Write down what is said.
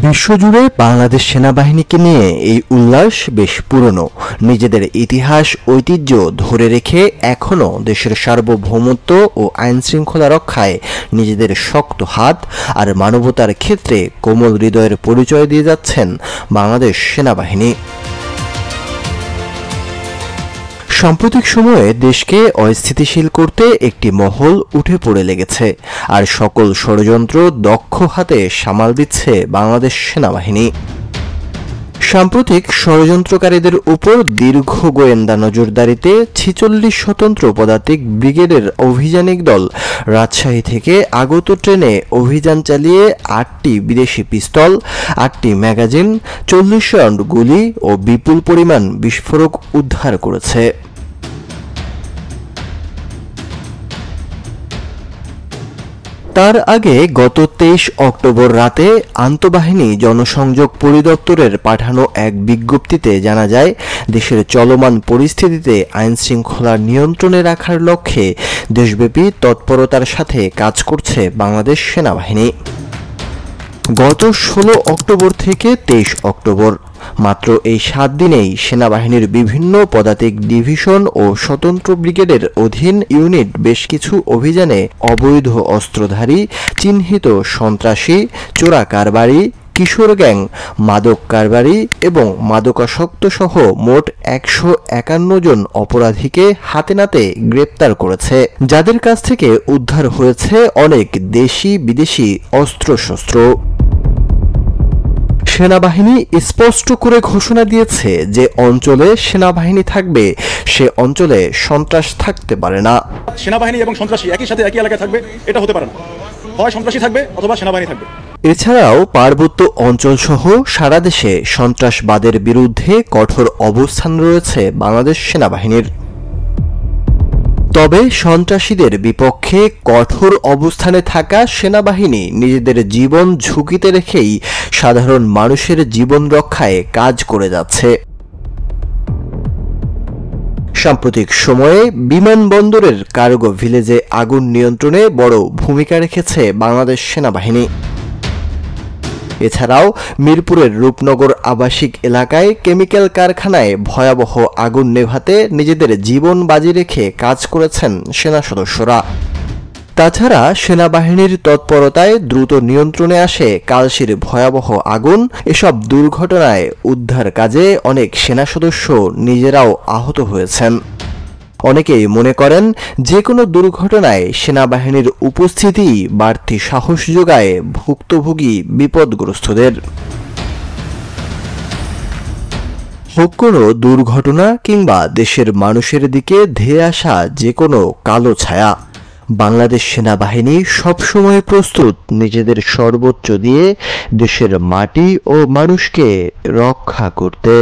বিশ্বজুড়ে বাংলাদেশ সেনাবাহিনীকে নিয়ে এই উল্লাস বেশ পুরনো। নিজেদের ইতিহাস ঐতিহ্য ধরে রেখে এখনও দেশের সার্বভৌমত্ব ও আইনশৃঙ্খলা রক্ষায় নিজেদের শক্ত হাত আর মানবতার ক্ষেত্রে কোমল হৃদয়ের পরিচয় দিয়ে যাচ্ছেন বাংলাদেশ সেনাবাহিনী। সাম্প্রতিক সময়ে দেশকে অস্থিতিশীল করতে একটি মহল উঠে পড়ে লেগেছে, আর সকল ষড়যন্ত্র দক্ষ হাতে সামাল দিচ্ছে বাংলাদেশ সেনাবাহিনী। সাম্প্রতিক ষড়যন্ত্রকারীদের উপর দীর্ঘ গোয়েন্দা নজরদারিতে ৪৬ স্বতন্ত্র পদাতিক ব্রিগেডের অভিযানিক দল রাজশাহী থেকে আগত ট্রেনে অভিযান চালিয়ে ৮টি বিদেশি পিস্তল, ৮টি ম্যাগাজিন, ৪০ রাউন্ড গুলি ও বিপুল পরিমাণ বিস্ফোরক উদ্ধার করেছে। তার আগে গত ২৩ অক্টোবর রাতে আন্তঃবাহিনী জনসংযোগ পরিদপ্তরের পাঠানো এক বিজ্ঞপ্তিতে জানা যায়, দেশের চলমান পরিস্থিতিতে আইনশৃঙ্খলা নিয়ন্ত্রণে রাখার লক্ষ্যে দেশব্যাপী তৎপরতার সাথে কাজ করছে বাংলাদেশ সেনাবাহিনী। গত ১৬ অক্টোবর থেকে ২৩ অক্টোবর মাত্র এই ৭ দিনেই সেনাবাহিনীর বিভিন্ন পদাতিক ডিভিশন ও স্বতন্ত্র ব্রিগেডের অধীন ইউনিট বেশ কিছু অভিযানে অবৈধ অস্ত্রধারী, চিহ্নিত সন্ত্রাসী, চোরা কারবারি, কিশোর গ্যাং, মাদক কারবারি এবং মাদকাসক্ত সহ মোট ১৫১ জন অপরাধীকে হাতে নাতে গ্রেপ্তার করেছে, যাদের কাছ থেকে উদ্ধার হয়েছে অনেক দেশি বিদেশি অস্ত্রশস্ত্র। সেনাবাহিনী স্পষ্ট করে ঘোষণা দিয়েছে যে অঞ্চলে সেনাবাহিনী থাকবে সে অঞ্চলে সন্ত্রাস থাকতে পারে না। সেনাবাহিনী এবং সন্ত্রাসী একই সাথে একই এলাকায় থাকবে এটা হতে পারে না, হয় সন্ত্রাসী থাকবে অথবা সেনাবাহিনী থাকবে। এছাড়াও পার্বত্য অঞ্চলসহ সারা দেশে সন্ত্রাসবাদের বিরুদ্ধে কঠোর অবস্থান রয়েছে বাংলাদেশ সেনাবাহিনীর। তবে সন্ত্রাসীদের বিপক্ষে কঠোর অবস্থানে থাকা সেনাবাহিনী নিজেদের জীবন ঝুঁকিতে রেখেই সাধারণ মানুষের জীবন রক্ষায় কাজ করে যাচ্ছে। সাম্প্রতিক সময়ে বিমানবন্দরের কার্গো ভিলেজে আগুন নিয়ন্ত্রণে বড় ভূমিকা রেখেছে বাংলাদেশ সেনাবাহিনী। এছাড়াও মিরপুরের রূপনগর আবাসিক এলাকায় কেমিক্যাল কারখানায় ভয়াবহ আগুন নেভাতে নিজেদের জীবন বাজি রেখে কাজ করেছেন সেনা সদস্যরা। তাছাড়া সেনাবাহিনীর তৎপরতায় দ্রুত নিয়ন্ত্রণে আসে কালশির ভয়াবহ আগুন। এসব দুর্ঘটনায় উদ্ধার কাজে অনেক সেনা সদস্য নিজেরাও আহত হয়েছেন। অনেকেই মনে করেন যে কোনো দুর্ঘটনায় সেনাবাহিনীর উপস্থিতি বাড়তি সাহস যোগায় ভুক্তভোগী বিপদগ্রস্তদের। হোক কোনো দুর্ঘটনা কিংবা দেশের মানুষের দিকে ধেয়ে আসা যে কোনো কালো ছায়া, বাংলাদেশ সেনাবাহিনী সবসময় প্রস্তুত নিজেদের সর্বোচ্চ দিয়ে দেশের মাটি ও মানুষকে রক্ষা করতে।